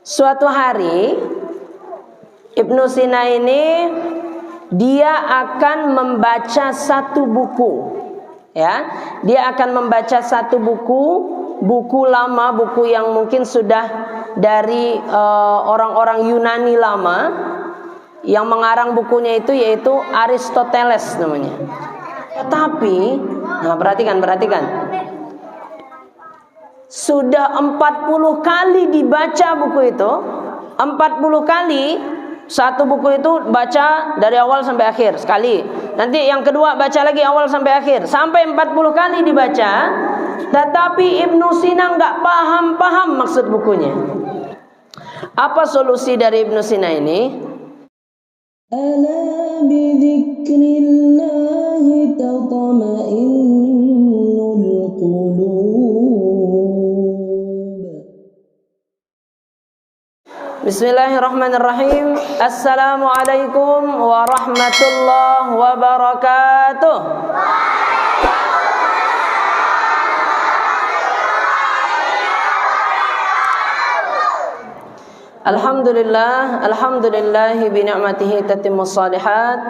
Suatu hari Ibnu Sina ini dia akan membaca satu buku, ya. Dia akan membaca satu buku lama, buku yang mungkin sudah dari orang-orang Yunani lama. Yang mengarang bukunya itu yaitu Aristoteles namanya. Tetapi, nah perhatikan. Sudah 40 kali dibaca buku itu. 40 kali satu buku itu baca dari awal sampai akhir sekali. Nanti yang kedua baca lagi awal sampai akhir. Sampai 40 kali dibaca. Tetapi Ibnu Sina nggak paham maksud bukunya. Apa solusi dari Ibnu Sina ini? Ala bidzikrillahi tatma'innul qulub. Bismillahirrahmanirrahim. Assalamualaikum warahmatullahi wabarakatuh. Alhamdulillahi bi ni'matihi tatimmus shalihat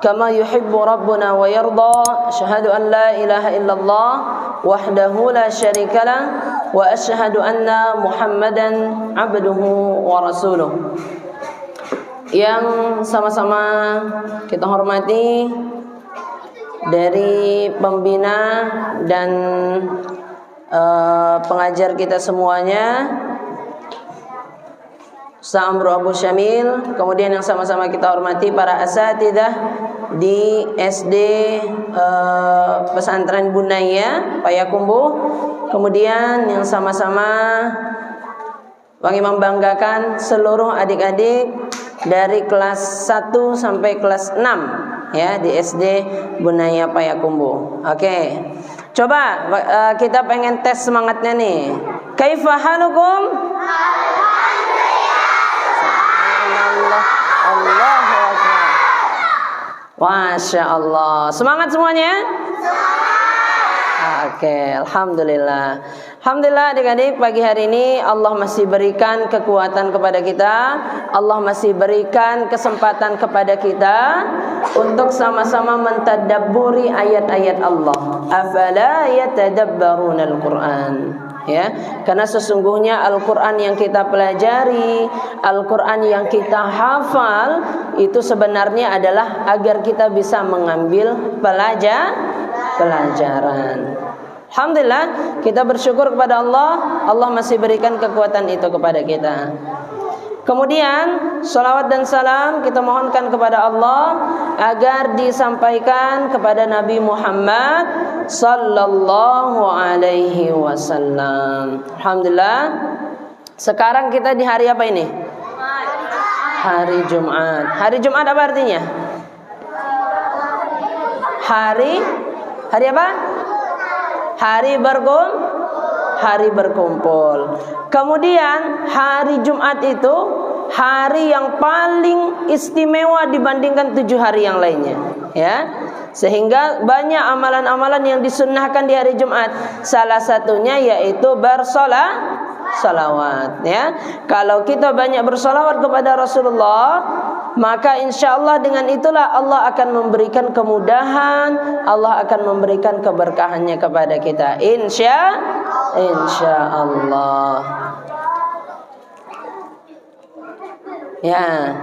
kama yuhibbu rabbuna wa yarda. Asyhadu an la ilaha illallah wahdahu la syarikalah wa asyhadu anna Muhammadan abduhu wa rasuluh. Yang sama-sama kita hormati dari pembina dan pengajar kita semuanya, Ustaz Amru Abu Syamil, kemudian yang sama-sama kita hormati para asatidzah di SD Pesantren Bunaya Payakumbuh, kemudian yang sama-sama kami membanggakan seluruh adik-adik dari kelas 1 sampai kelas 6 ya di SD Bunaya Payakumbuh. Oke. Coba kita pengen tes semangatnya nih. Kaifa halukum? Allahu Akbar. Masya Allah. Semangat semuanya? Oke, alhamdulillah. Alhamdulillah adik-adik, pagi hari ini Allah masih berikan kekuatan kepada kita. Allah masih berikan kesempatan kepada kita untuk sama-sama mentadabburi ayat-ayat Allah. Afala yatadabbarunal Qur'an. Ya, karena sesungguhnya Al-Quran yang kita pelajari, Al-Quran yang kita hafal itu sebenarnya adalah agar kita bisa mengambil pelajaran. Alhamdulillah, kita bersyukur kepada Allah. Allah masih berikan kekuatan itu kepada kita. Kemudian salawat dan salam kita mohonkan kepada Allah agar disampaikan kepada Nabi Muhammad sallallahu alaihi wasallam. Alhamdulillah. Sekarang kita di hari apa ini? Hari Jumat. Hari Jumat apa artinya? Hari apa? Hari berkumpul. Kemudian hari Jumat itu hari yang paling istimewa dibandingkan 7 hari yang lainnya, ya. Sehingga banyak amalan-amalan yang disunnahkan di hari Jumat. Salah satunya yaitu bersolawat, ya. Kalau kita banyak bersolawat kepada Rasulullah, maka insya Allah dengan itulah Allah akan memberikan kemudahan, Allah akan memberikan keberkahannya kepada kita. Insya Allah. Ya,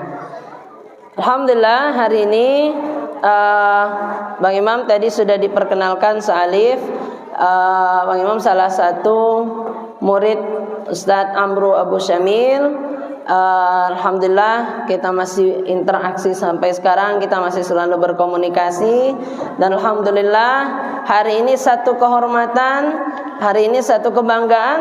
alhamdulillah hari ini Bang Imam tadi sudah diperkenalkan sealif. Bang Imam salah satu murid Ustadz Amru Abu Syamil. Alhamdulillah kita masih interaksi sampai sekarang, kita masih selalu berkomunikasi. Dan alhamdulillah hari ini satu kehormatan, hari ini satu kebanggaan,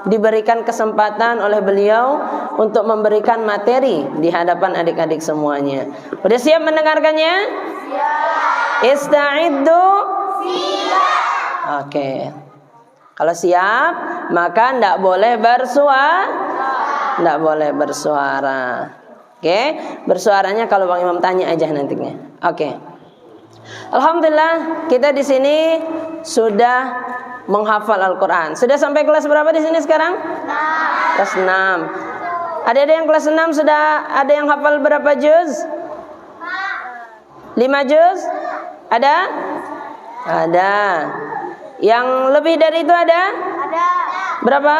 diberikan kesempatan oleh beliau untuk memberikan materi di hadapan adik-adik semuanya. Sudah siap mendengarkannya? Siap. Ista'iddu. Siap. Oke. Kalau siap, maka tidak boleh bersuara. Oke, bersuaranya kalau Bang Imam tanya aja nantinya. Oke. Alhamdulillah kita di sini sudah menghafal Al-Quran. Sudah sampai kelas berapa di sini sekarang? 6. Kelas 6. Ada yang kelas 6 sudah ada yang hafal berapa juz? 5 juz? Ada? Ada. Yang lebih dari itu ada? Ada. Berapa?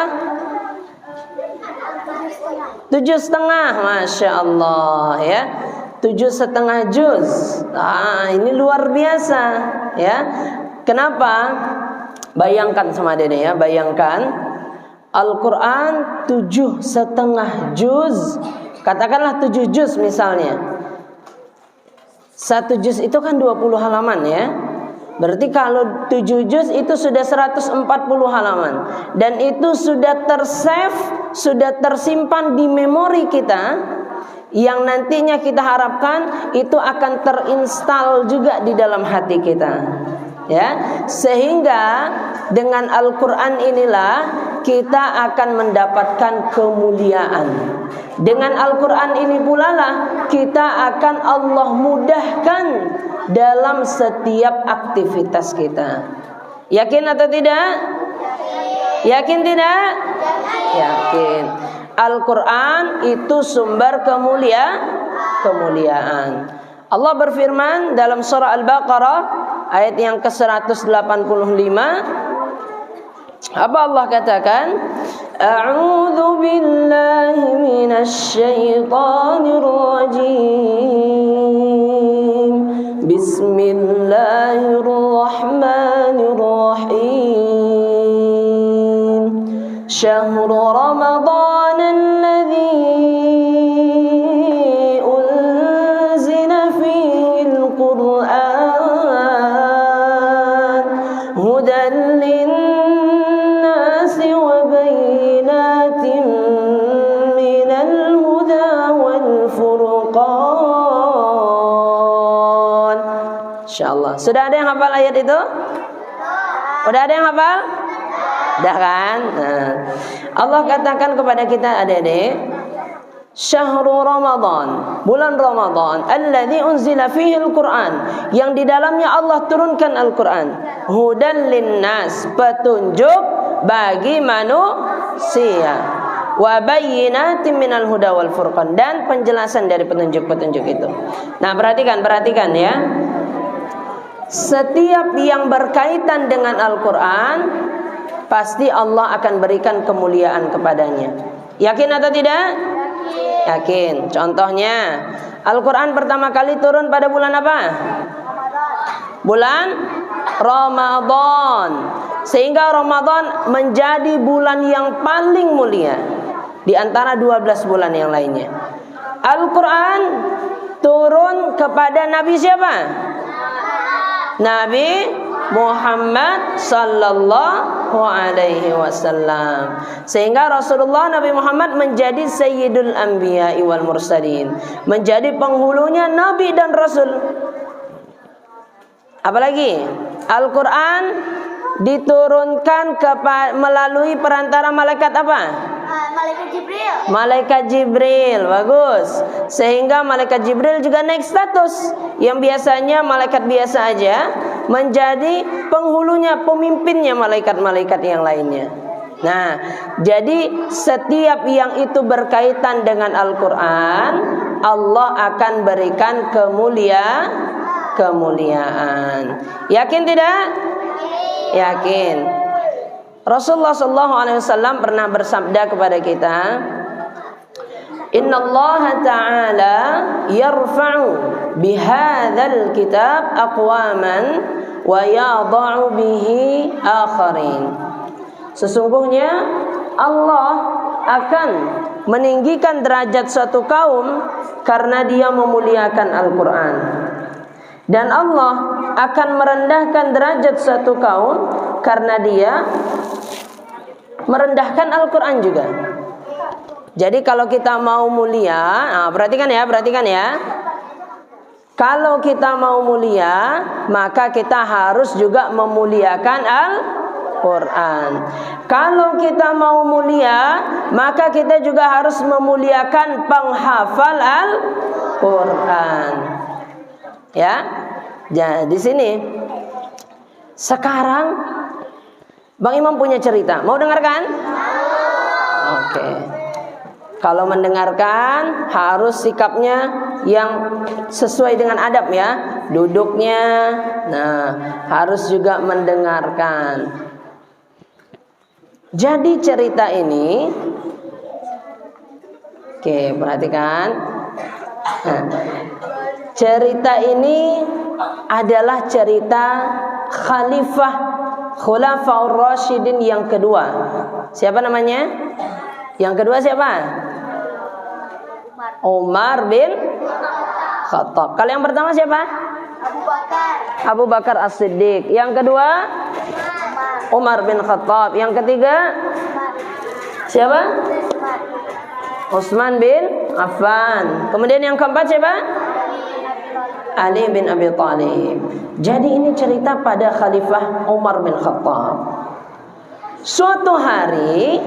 7,5. Masya Allah ya. 7,5 juz. Ini luar biasa ya. Kenapa? Bayangkan sama Dede ya, bayangkan Al-Quran 7,5 juz. Katakanlah 7 juz misalnya. 1 juz itu kan 20 halaman ya. Berarti kalau 7 juz itu sudah 140 halaman. Dan itu sudah tersave, sudah tersimpan di memori kita, yang nantinya kita harapkan itu akan terinstal juga di dalam hati kita. Ya, sehingga dengan Al-Quran inilah kita akan mendapatkan kemuliaan. Dengan Al-Quran ini pula lah kita akan Allah mudahkan dalam setiap aktivitas kita. Yakin atau tidak? Yakin tidak? Yakin. Al-Quran itu sumber kemuliaan. Allah berfirman dalam surah Al-Baqarah ayat yang ke-185. Apa Allah katakan? A'udzu billahi minasy syaithanir rajim. Bismillahirrahmanirrahim. Syahrul Ramadan alladzi unzila fihi al-Qur'an hudan lin-nasi wa bayyinatin minal huda wal furqan. Insyaallah. Sudah ada yang hafal ayat itu? Udah ada yang hafal? Dah kan? Nah, Allah katakan kepada kita adik-adik, Syahrul Ramadan, bulan Ramadan, alladzi unzila fihi al-Qur'an, yang di dalamnya Allah turunkan Al-Qur'an, hudan linnas, petunjuk bagi manusia, wa bayyinatin minal huda wal furqan, dan penjelasan dari petunjuk-petunjuk itu. Nah, perhatikan ya. Setiap yang berkaitan dengan Al-Qur'an pasti Allah akan berikan kemuliaan kepadanya. Yakin atau tidak? Yakin. Contohnya, Al-Quran pertama kali turun pada bulan apa? Bulan Ramadan. Sehingga Ramadan menjadi bulan yang paling mulia di antara 12 bulan yang lainnya. Al-Quran turun kepada Nabi siapa? Nabi Muhammad sallallahu alaihi wasallam. Sehingga Rasulullah Nabi Muhammad menjadi sayyidul anbiya wal mursalin, menjadi penghulunya nabi dan rasul. Apalagi Al-Quran diturunkan melalui perantara malaikat apa? Malaikat Jibril. Malaikat Jibril, bagus. Sehingga malaikat Jibril juga naik status. Yang biasanya malaikat biasa aja menjadi penghulunya, pemimpinnya malaikat-malaikat yang lainnya. Nah, jadi setiap yang itu berkaitan dengan Al-Quran, Allah akan berikan kemuliaan. Yakin tidak? Yakin. Rasulullah SAW pernah bersabda kepada kita, Inna Allah Ta'ala yarfa'u bihadzal kitab aqwaman wa yada'u bihi akharin. Sesungguhnya Allah akan meninggikan derajat suatu kaum karena dia memuliakan Al-Quran. Dan Allah akan merendahkan derajat suatu kaum karena dia merendahkan Al-Quran juga. Jadi kalau kita mau mulia, perhatikan ya. Kalau kita mau mulia, maka kita harus juga memuliakan Al-Quran. Kalau kita mau mulia, maka kita juga harus memuliakan penghafal Al-Quran. Ya, jadi di sini sekarang Bang Imam punya cerita, mau dengarkan? Oke. Kalau mendengarkan harus sikapnya yang sesuai dengan adab ya. Duduknya, nah harus juga mendengarkan. Jadi cerita ini, oke perhatikan. Nah, cerita ini adalah cerita Khalifah Khulafaur Rasyidin yang kedua. Siapa namanya? Yang kedua siapa? Umar bin Khattab. Kalau yang pertama siapa? Abu Bakar As-Siddiq. Yang kedua Umar bin Khattab. Yang ketiga siapa? Utsman bin Affan. Kemudian yang keempat siapa? Ali bin Abi Thalib. Jadi ini cerita pada Khalifah Umar bin Khattab. Suatu hari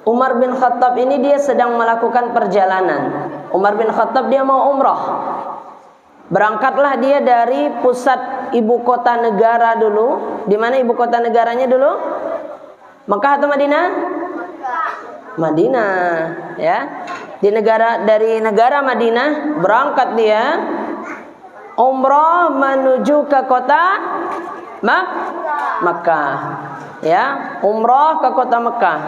Umar bin Khattab ini dia sedang melakukan perjalanan. Umar bin Khattab dia mau umrah. Berangkatlah dia dari pusat ibu kota negara dulu. Di mana ibu kota negaranya dulu? Mekah atau Madinah? Madinah, ya. Dari negara Madinah berangkat dia umrah menuju ke kota Makkah. Ya, umrah ke kota Makkah.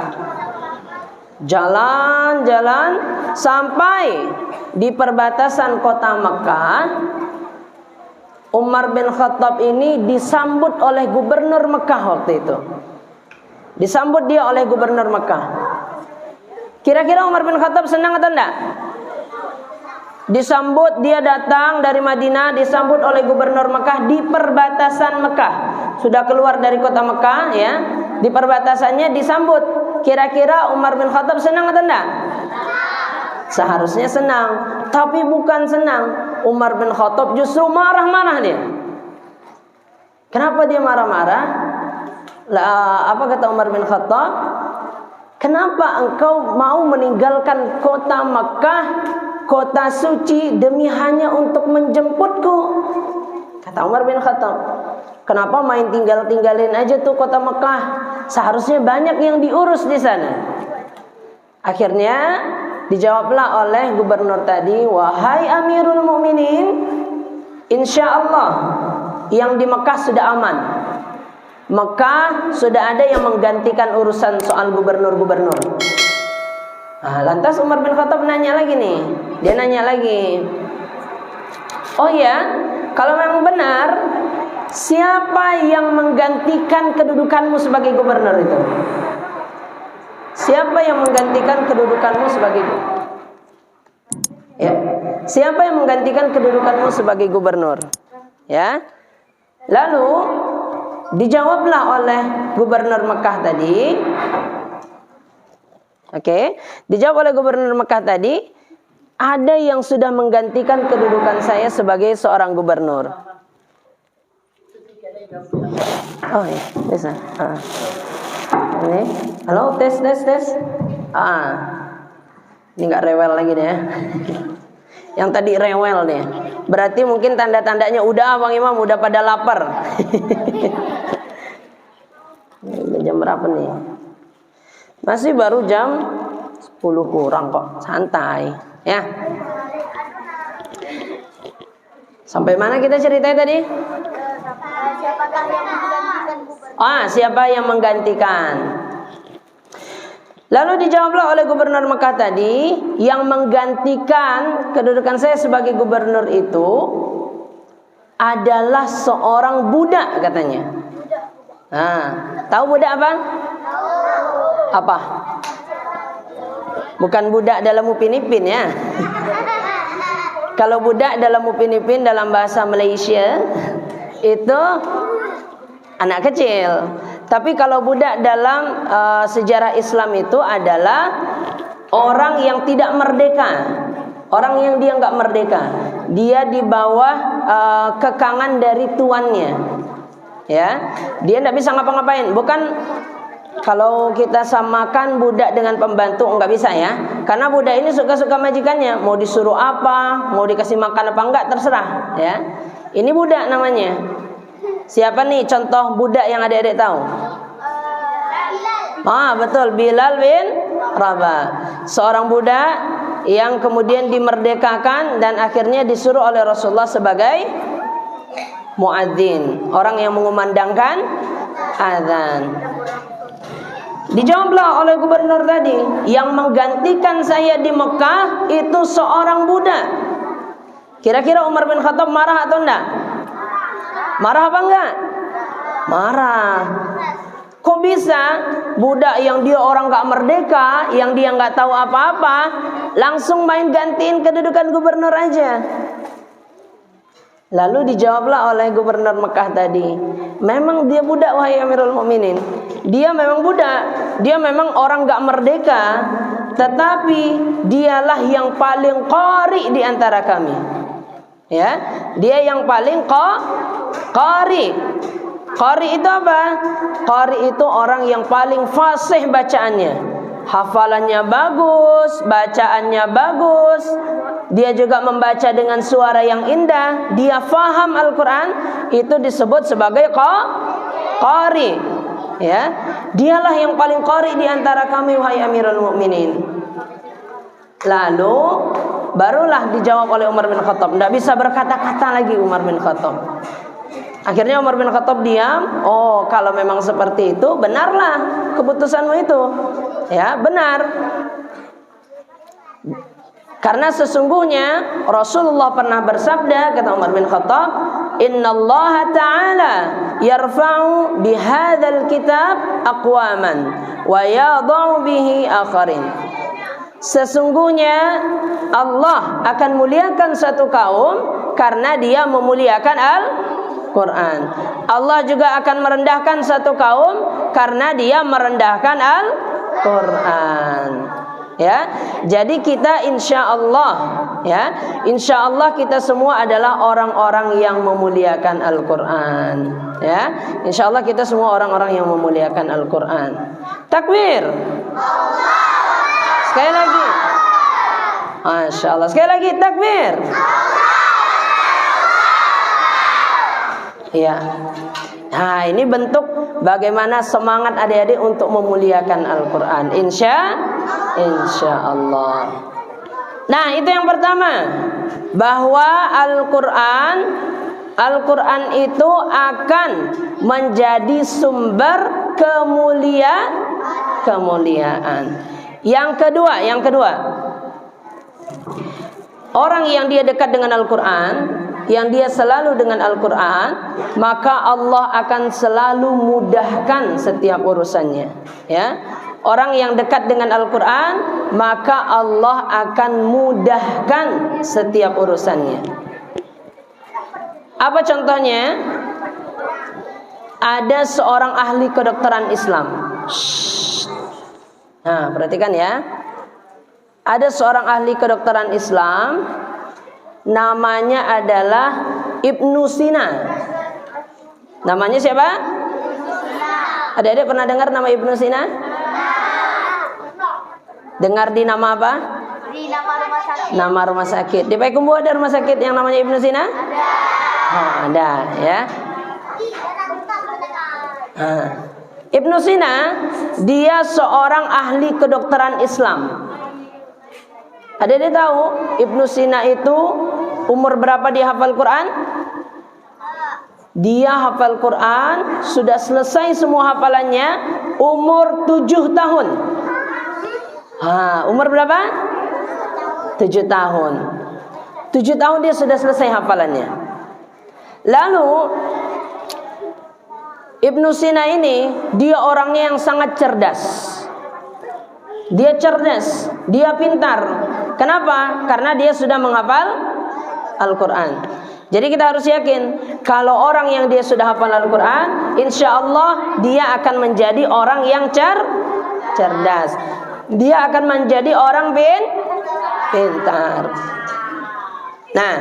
Jalan-jalan sampai di perbatasan kota Makkah. Umar bin Khattab ini disambut oleh gubernur Makkah waktu itu. Disambut dia oleh gubernur Makkah. Kira-kira Umar bin Khattab senang atau enggak? Disambut, dia datang dari Madinah, disambut oleh gubernur Makkah di perbatasan Makkah. Sudah keluar dari kota Makkah ya. Di perbatasannya disambut. Kira-kira Umar bin Khattab senang atau enggak? Seharusnya senang, tapi bukan senang. Umar bin Khattab justru marah-marah dia. Kenapa dia marah-marah? Apa kata Umar bin Khattab? Kenapa engkau mau meninggalkan kota Makkah, kota suci, demi hanya untuk menjemputku? Kata Umar bin Khattab, kenapa main tinggalin aja tuh kota Makkah? Seharusnya banyak yang diurus di sana. Akhirnya dijawablah oleh gubernur tadi, wahai Amirul Mukminin, insya Allah yang di Mekah sudah aman. Mekah sudah ada yang menggantikan urusan soal gubernur-gubernur. Nah, lantas Umar bin Khattab nanya lagi nih. Dia nanya lagi, oh ya, kalau memang benar, siapa yang menggantikan kedudukanmu sebagai gubernur itu? Siapa yang menggantikan kedudukanmu sebagai ya? Siapa yang menggantikan kedudukanmu sebagai gubernur? Ya. Lalu dijawablah oleh gubernur Mekah tadi. Oke, dijawab oleh gubernur Mekah tadi, ada yang sudah menggantikan kedudukan saya sebagai seorang gubernur. Oh ya, bisa. Ini, halo, tes. Ini nggak rewel lagi deh. Yang tadi rewel deh. Berarti mungkin tanda-tandanya udah Bang Imam udah pada lapar. Jam berapa nih? Masih baru jam 10 kurang kok, santai ya. Sampai mana kita ceritanya tadi? Siapa yang menggantikan? Lalu dijawablah oleh gubernur Mekah tadi, yang menggantikan kedudukan saya sebagai gubernur itu adalah seorang budak katanya. Nah, tahu budak apa? Apa? Bukan budak dalam Upin Ipin ya. Kalau budak dalam Upin Ipin dalam bahasa Malaysia itu anak kecil. Tapi kalau budak dalam sejarah Islam itu adalah orang yang tidak merdeka, orang yang dia nggak merdeka, dia di bawah kekangan dari tuannya, ya, dia nggak bisa ngapa-ngapain. Bukan kalau kita samakan budak dengan pembantu nggak bisa ya, karena budak ini suka-suka majikannya, mau disuruh apa, mau dikasih makan apa enggak terserah, ya. Ini budak namanya. Siapa nih contoh budak yang adik-adik tahu? Betul, Bilal bin Rabah. Seorang budak yang kemudian dimerdekakan dan akhirnya disuruh oleh Rasulullah sebagai muadzin, orang yang mengumandangkan azan. Dijawablah oleh gubernur tadi, yang menggantikan saya di Mekah itu seorang budak. Kira-kira Umar bin Khattab marah atau enggak? Marah apa enggak? Marah. Kok bisa budak yang dia orang gak merdeka, yang dia gak tahu apa-apa, langsung main gantiin kedudukan gubernur aja? Lalu dijawablah oleh gubernur Mekah tadi, memang dia budak wahai Amirul Mukminin. Dia memang budak, dia memang orang gak merdeka, tetapi dialah yang paling qari di antara kami. Ya, dia yang paling qari. Qari itu apa? Qari itu orang yang paling fasih bacaannya. Hafalannya bagus, bacaannya bagus. Dia juga membaca dengan suara yang indah. Dia faham Al-Quran. Itu disebut sebagai qari. Ya, dialah yang paling qari di antara kami wahai Amirul Mukminin. Lalu barulah dijawab oleh Umar bin Khattab. Tidak bisa berkata-kata lagi Umar bin Khattab. Akhirnya Umar bin Khattab diam. Oh, kalau memang seperti itu, benarlah keputusanmu itu. Ya, benar. Karena sesungguhnya Rasulullah pernah bersabda, kata Umar bin Khattab, "Innallaha ta'ala yarfa'u bihadzal kitab aqwaman wa yadh'u bihi akharin." Sesungguhnya Allah akan muliakan satu kaum karena dia memuliakan Al-Quran. Allah juga akan merendahkan satu kaum karena dia merendahkan Al-Quran. Ya, jadi kita insya Allah, ya, insya Allah kita semua adalah orang-orang yang memuliakan Al-Quran. Ya, insya Allah kita semua orang-orang yang memuliakan Al-Quran. Takbir. Sekali lagi. Masya Allah. Sekali lagi takbir. Ya. Nah, ini bentuk bagaimana semangat adik-adik untuk memuliakan Al-Quran. Insya Allah. Nah, itu yang pertama, bahwa Al-Quran itu akan menjadi sumber kemuliaan. Yang kedua, orang yang dia dekat dengan Al-Quran, yang dia selalu dengan Al-Quran, maka Allah akan selalu mudahkan setiap urusannya. Ya, orang yang dekat dengan Al-Quran, maka Allah akan mudahkan setiap urusannya. Apa contohnya? Ada seorang ahli kedokteran Islam. Nah, perhatikan ya. Ada seorang ahli kedokteran Islam, namanya adalah Ibnu Sina. Namanya siapa? Adik-adik pernah dengar nama Ibnu Sina? Dengar di nama apa? Di nama rumah sakit. Nama rumah sakit. Di Payakumbuh ada rumah sakit yang namanya Ibnu Sina? Oh, ada ya. Ibnu Sina, dia seorang ahli kedokteran Islam. Adik-adik tahu Ibnu Sina itu umur berapa dia hafal Quran? Dia hafal Quran, sudah selesai semua hafalannya, umur 7 tahun. Umur berapa? 7 tahun. 7 tahun dia sudah selesai hafalannya. Lalu Ibnu Sina ini, dia orangnya yang sangat cerdas. Dia cerdas, dia pintar. Kenapa? Karena dia sudah menghafal Al-Quran. Jadi kita harus yakin, kalau orang yang dia sudah hafal Al-Quran, insya Allah dia akan menjadi orang yang cerdas. Dia akan menjadi orang pintar. Nah,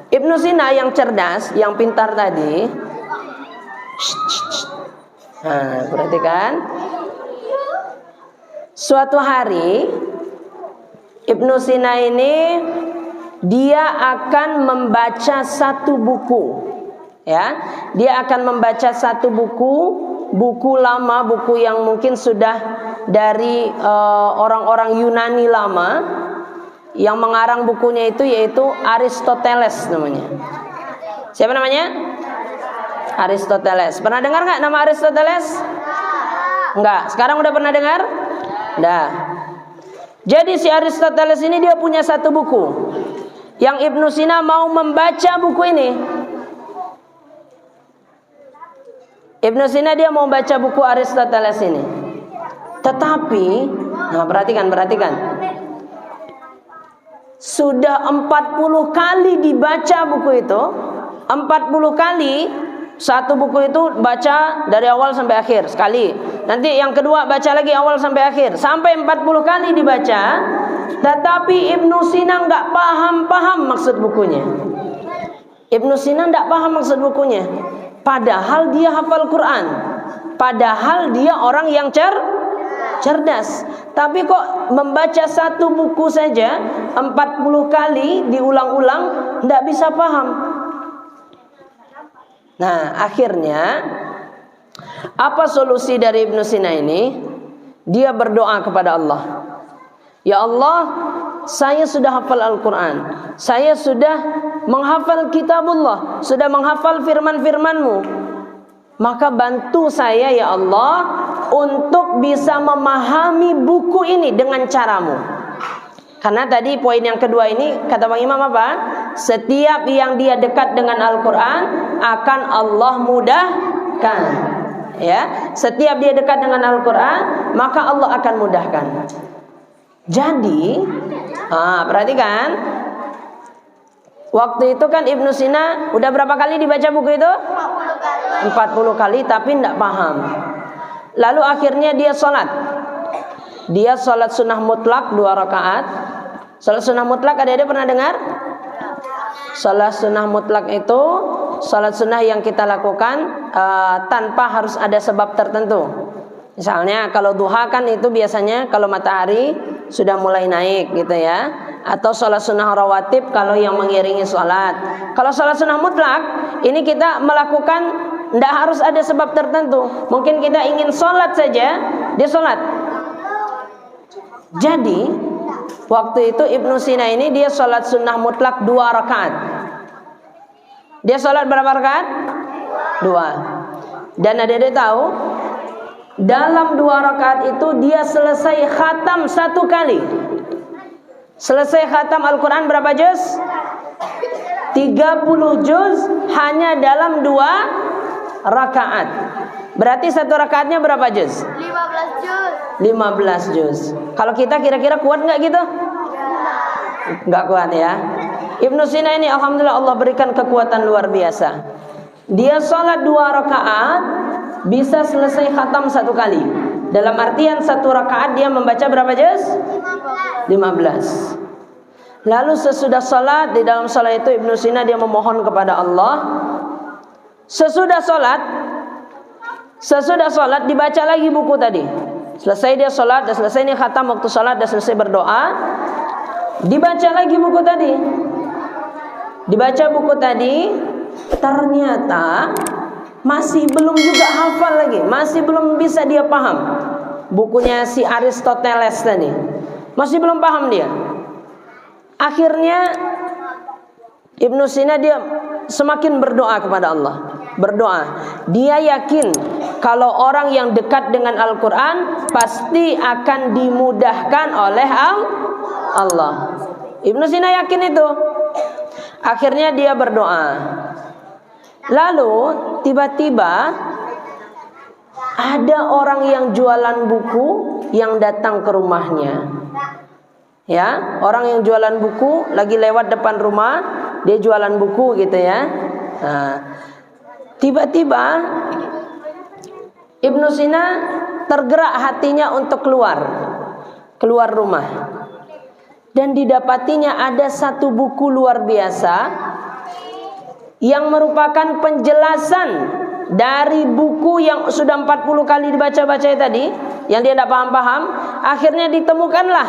Ibnu Sina yang cerdas, yang pintar tadi, perhatikan. Suatu hari Ibnu Sina ini dia akan membaca satu buku Ya, dia akan membaca satu buku lama, buku yang mungkin sudah dari orang-orang Yunani lama, yang mengarang bukunya itu yaitu Aristoteles namanya. Siapa namanya? Aristoteles. Pernah dengar nggak nama Aristoteles? Enggak. Sekarang udah pernah dengar? Dah. Jadi si Aristoteles ini dia punya satu buku yang Ibnu Sina mau membaca buku ini. Ibnu Sina dia mau baca buku Aristoteles ini. Tetapi, nah perhatikan. Sudah 40 kali dibaca buku itu. 40 kali satu buku itu baca dari awal sampai akhir sekali. Nanti yang kedua baca lagi awal sampai akhir. Sampai 40 kali dibaca. Tetapi Ibnu Sina nggak paham maksud bukunya. Ibnu Sina nggak paham maksud bukunya. Padahal dia hafal Quran. Padahal dia orang yang cerdas. Tapi kok membaca satu buku saja 40 kali diulang-ulang tidak bisa paham. Nah, akhirnya apa solusi dari Ibnu Sina ini? Dia berdoa kepada Allah. Ya Allah, saya sudah hafal Al-Quran, saya sudah menghafal kitabullah, sudah menghafal firman-firman-Mu. Maka bantu saya ya Allah untuk bisa memahami buku ini dengan caramu. Karena tadi poin yang kedua ini kata Bang Imam apa? Setiap yang dia dekat dengan Al-Quran akan Allah mudahkan. Ya, setiap dia dekat dengan Al-Quran maka Allah akan mudahkan. Jadi, perhatikan, waktu itu kan Ibnu Sina udah berapa kali dibaca buku itu? 40 kali tapi tidak paham. Lalu akhirnya dia sholat. Dia sholat sunnah mutlak 2 rakaat. Sholat sunnah mutlak ada pernah dengar? Sholat sunnah mutlak itu sholat sunnah yang kita lakukan tanpa harus ada sebab tertentu. Misalnya kalau duha kan itu biasanya kalau matahari sudah mulai naik gitu ya. Atau sholat sunnah rawatib kalau yang mengiringi sholat. Kalau sholat sunnah mutlak ini kita melakukan tidak harus ada sebab tertentu. Mungkin kita ingin sholat saja, dia sholat. Jadi waktu itu Ibnu Sina ini dia sholat sunnah mutlak 2 rakaat. Dia sholat berapa rakaat? 2. Dan ada tahu dalam 2 rakaat itu dia selesai khatam 1 kali. Selesai khatam Al-Quran berapa juz? 30 juz hanya dalam 2 rakaat. Berarti 1 rakaatnya berapa juz? 15 juz. 15 juz. Kalau kita kira-kira kuat nggak gitu? Nggak kuat ya. Ibnu Sina ini alhamdulillah Allah berikan kekuatan luar biasa. Dia sholat 2 rakaat bisa selesai khatam 1 kali. Dalam artian 1 rakaat dia membaca berapa juz? 15. Lalu sesudah sholat, di dalam sholat itu Ibnu Sina dia memohon kepada Allah. Sesudah sholat dibaca lagi buku tadi. Selesai dia sholat, dah selesai nih khatam waktu sholat, dah selesai berdoa, dibaca lagi buku tadi. Dibaca buku tadi, ternyata masih belum juga hafal lagi, masih belum bisa dia paham bukunya si Aristoteles tadi, masih belum paham dia. Akhirnya Ibnu Sina dia semakin berdoa kepada Allah. Berdoa, dia yakin kalau orang yang dekat dengan Al-Quran pasti akan dimudahkan oleh Allah. Ibnu Sina yakin itu. Akhirnya dia berdoa. Lalu tiba-tiba ada orang yang jualan buku yang datang ke rumahnya. Ya, orang yang jualan buku lagi lewat depan rumah, dia jualan buku gitu ya. Nah, tiba-tiba Ibnu Sina tergerak hatinya untuk keluar rumah. Dan didapatinya ada satu buku luar biasa yang merupakan penjelasan dari buku yang sudah 40 kali dibaca-baca tadi, yang dia tidak paham-paham. Akhirnya ditemukanlah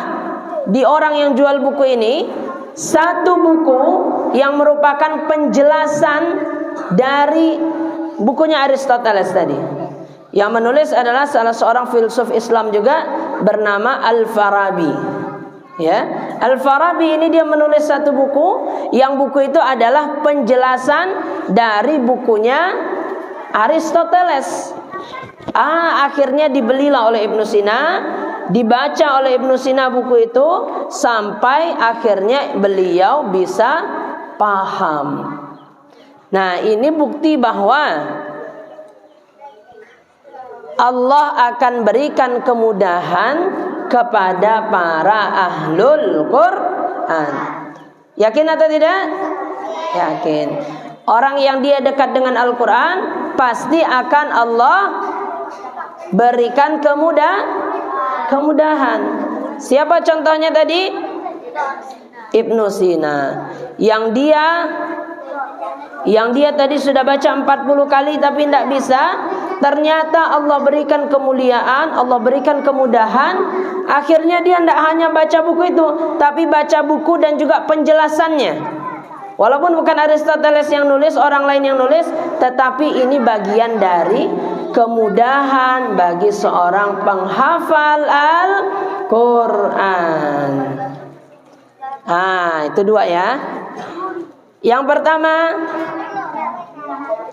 di orang yang jual buku ini satu buku yang merupakan penjelasan dari bukunya Aristoteles tadi. Yang menulis adalah salah seorang filsuf Islam juga bernama Al-Farabi. Ya, Al-Farabi ini dia menulis satu buku, yang buku itu adalah penjelasan dari bukunya Aristoteles. Akhirnya dibelilah oleh Ibnu Sina, dibaca oleh Ibnu Sina buku itu sampai akhirnya beliau bisa paham. Nah, ini bukti bahwa Allah akan berikan kemudahan kepada para ahlul Quran. Yakin atau tidak? Yakin. Orang yang dia dekat dengan Al-Quran pasti akan Allah berikan kemudahan. Siapa contohnya tadi? Ibnu Sina. Yang dia tadi sudah baca 40 kali tapi tidak bisa. Ternyata Allah berikan kemuliaan, Allah berikan kemudahan. Akhirnya dia tidak hanya baca buku itu, tapi baca buku dan juga penjelasannya. Walaupun bukan Aristoteles yang nulis, orang lain yang nulis, tetapi ini bagian dari kemudahan bagi seorang penghafal Al-Quran. Itu dua ya. Yang pertama,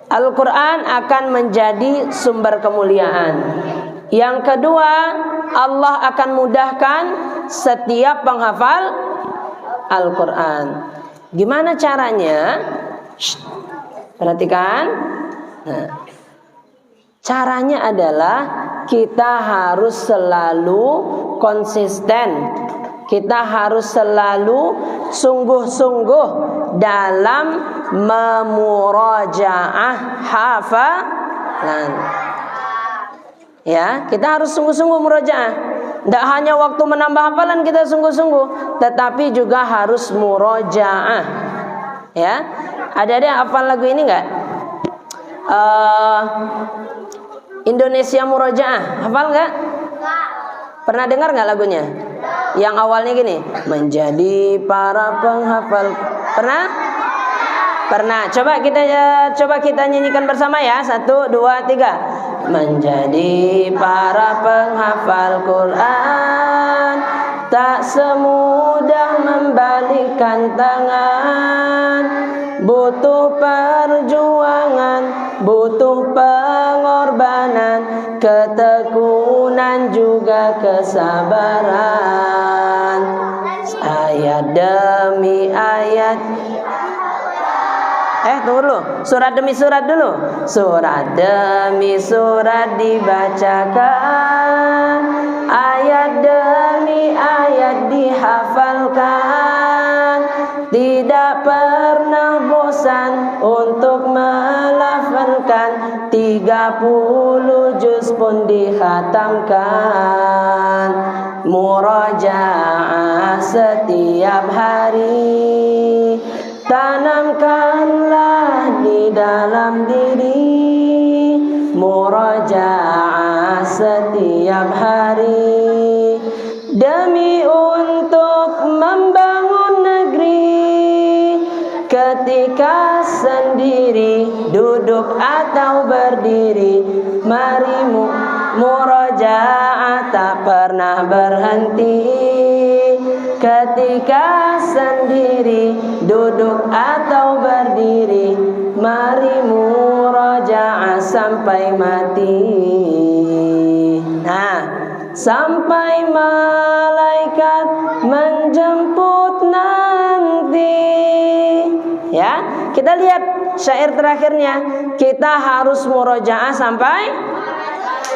Al-Quran akan menjadi sumber kemuliaan. Yang kedua, Allah akan mudahkan setiap penghafal Al-Quran. Gimana caranya? Perhatikan. Nah, caranya adalah kita harus selalu konsisten. Kita harus selalu sungguh-sungguh dalam memurajaah hafalan. Ya, kita harus sungguh-sungguh murajaah. Tidak hanya waktu menambah hafalan kita sungguh-sungguh, tetapi juga harus murajaah. Ya, ada hafal lagu ini enggak? Indonesia Murajaah, hafal enggak? Pernah dengar nggak lagunya? Yang awalnya gini, menjadi para penghafal. Pernah? Pernah. Coba kita nyanyikan bersama ya. 1, 2, 3. Menjadi para penghafal Quran, tak semudah membalikkan tangan. Butuh perjuangan, butuh pengorbanan, ketekunan juga kesabaran. Ayat demi ayat. Tunggu dulu. Surat demi surat dulu. Surat demi surat dibacakan, ayat demi ayat dihafalkan. Tidak pernah bosan untuk melafalkan, 30 juz pun dikhatamkan. Murajaah setiap hari, tanamkanlah di dalam diri. Murajaah setiap hari demi untuk membangun negeri. Ketika sendiri, duduk atau berdiri, mari murajaah tak pernah berhenti. Ketika sendiri, duduk atau berdiri, mari murajaah sampai mati. Nah, sampai malaikat menjemput nanti. Ya, kita lihat syair terakhirnya. Kita harus murajaah sampai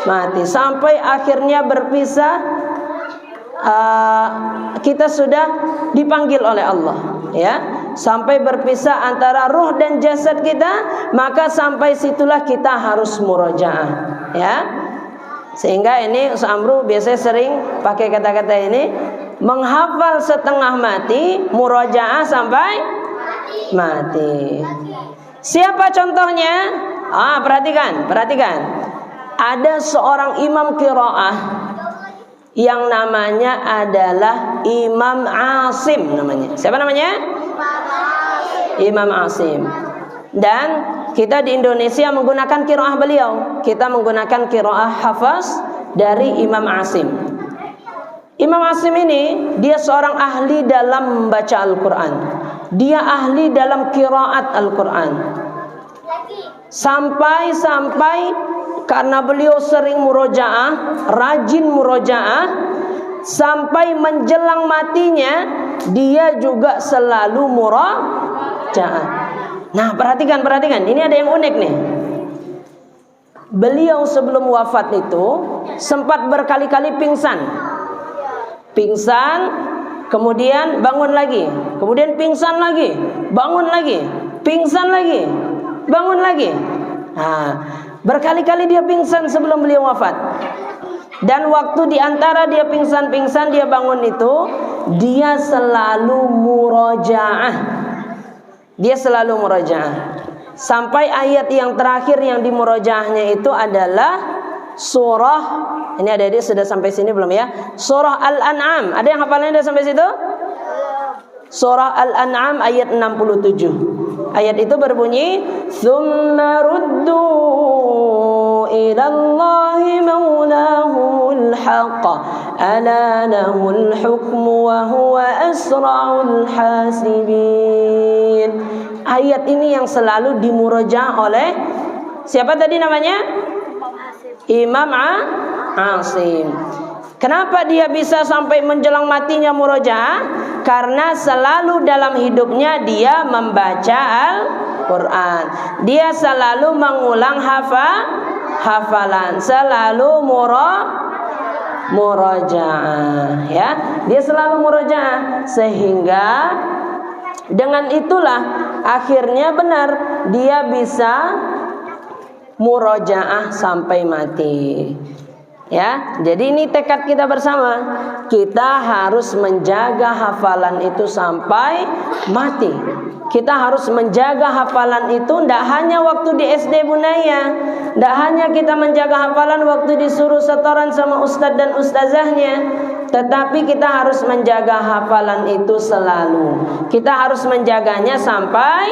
mati, sampai akhirnya berpisah. Kita sudah dipanggil oleh Allah, ya, sampai berpisah antara ruh dan jasad kita, maka sampai situlah kita harus murajaah, ya. Sehingga ini Ustaz Amru biasanya sering pakai kata-kata ini, menghafal setengah mati, murajaah sampai mati. Siapa contohnya? Perhatikan. Ada seorang imam qiraah yang namanya adalah Imam Asim namanya. Siapa namanya? Imam Asim. Dan Kita di Indonesia menggunakan qiraah beliau. Kita menggunakan qiraah Hafs dari Imam Asim. Imam Asim ini dia seorang ahli dalam membaca Al-Quran. Dia ahli dalam qiraat Al-Quran. Sampai karena beliau sering murojaah, rajin murojaah, sampai menjelang matinya dia juga selalu murojaah. Nah, perhatikan, ini ada yang unik nih. Beliau sebelum wafat itu sempat berkali-kali pingsan, kemudian bangun lagi, kemudian pingsan lagi, bangun lagi, pingsan lagi, bangun lagi. Nah, berkali-kali dia pingsan sebelum beliau wafat. Dan waktu diantara dia pingsan, dia bangun itu, dia selalu murojaah. Sampai ayat yang terakhir yang dimurojaahnya itu adalah surah, ini adik-adik sudah sampai sini belum ya? Surah Al-An'am. Ada yang hafalnya sudah sampai situ? Surah Al-An'am ayat 67. Ayat itu berbunyi, "Tsumma ruddu ilallahi maulahumul haqq, ala lahul hukmu wa huwa asra'ul hasibin." Ayat ini yang selalu dimurojaah oleh siapa tadi namanya? Imam Asim. Kenapa dia bisa sampai menjelang matinya murojaah? Karena selalu dalam hidupnya dia membaca Al-Quran. Dia selalu mengulang hafalan, selalu murojaah, ya. Dia selalu murojaah, sehingga dengan itulah akhirnya benar dia bisa murojaah sampai mati. Ya, jadi ini tekad kita bersama. Kita harus menjaga hafalan itu sampai mati. Kita harus menjaga hafalan itu tidak hanya waktu di SD Bunaya, tidak hanya kita menjaga hafalan waktu disuruh setoran sama ustadz dan ustazahnya, tetapi kita harus menjaga hafalan itu selalu. Kita harus menjaganya sampai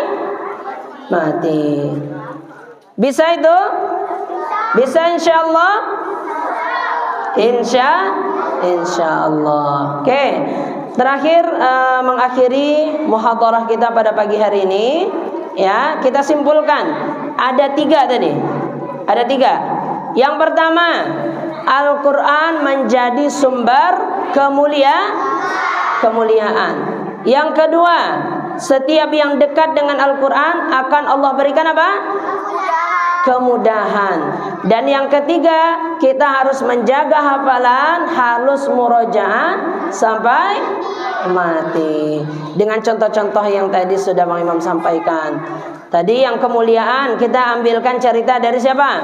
mati. Bisa itu? Bisa insyaallah? Insyaallah. Oke. Terakhir mengakhiri muhadharah kita pada pagi hari ini, ya, kita simpulkan ada 3 tadi. Ada 3. Yang pertama, Al-Quran menjadi sumber kemuliaan. Yang kedua, setiap yang dekat dengan Al-Quran akan Allah berikan apa? Kemudahan. Dan yang ketiga, kita harus menjaga hafalan, harus murojaah sampai mati. Dengan contoh-contoh yang tadi sudah Bang Imam sampaikan. Tadi yang kemuliaan kita ambilkan cerita dari siapa?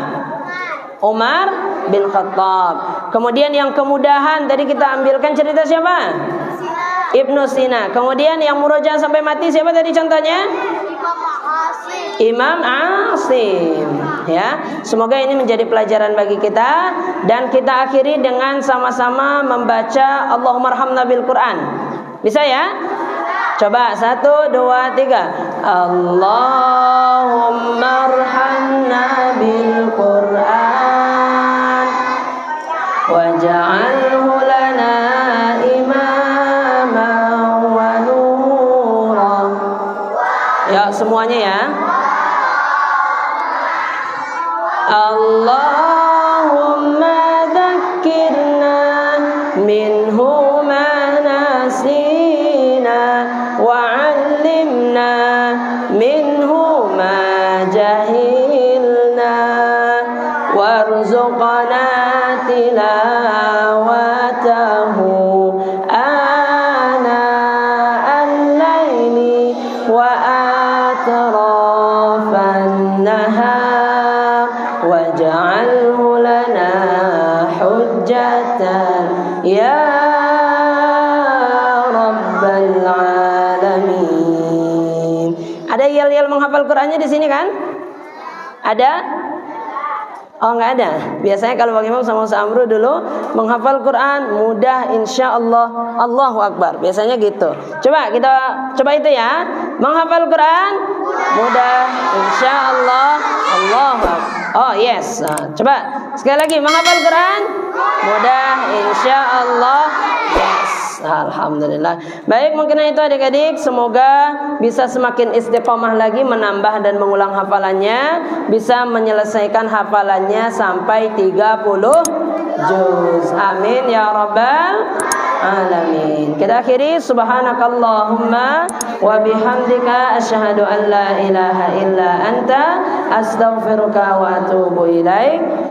Umar bin Khattab. Kemudian yang kemudahan tadi kita ambilkan cerita siapa? Ibnu Sina. Kemudian yang murojaah sampai mati siapa tadi contohnya? Imam Asim. Ya, semoga ini menjadi pelajaran bagi kita, dan kita akhiri dengan sama-sama membaca Allahumma arhamna bil Quran. Bisa ya? Coba 1, 2, 3. Allahumma arhamna bil Quran waj'alhu lana imama wa nuran. Ya, semuanya ya. Allahumma dhakkirna minhu ma nasina wa 'allimna minhu ma jahilna warzuqna tilawatahu ana al-laili wa atrafan nahar waj'alhu lana hujjatan ya rabbal alamin. Ada yel-yel menghafal Qur'annya di sini kan? Ada? Oh, enggak ada. Biasanya kalau Bang Imam sama Ustaz Amru dulu menghafal Quran mudah insyaallah, Allahu Akbar. Biasanya gitu. Coba kita coba itu ya. Menghafal Quran mudah. Insyaallah. Oh yes. Nah, coba sekali lagi menghafal Quran mudah. Insyaallah. Yes. Alhamdulillah. Baik, mungkin itu adik-adik, semoga bisa semakin istiqomah lagi menambah dan mengulang hafalannya, bisa menyelesaikan hafalannya sampai 30 juz. Amin ya rabbal alamin. Kita akhiri, subhanakallahumma wa bihamdika asyhadu an la ilaha illa anta astaghfiruka wa atubu ilaik.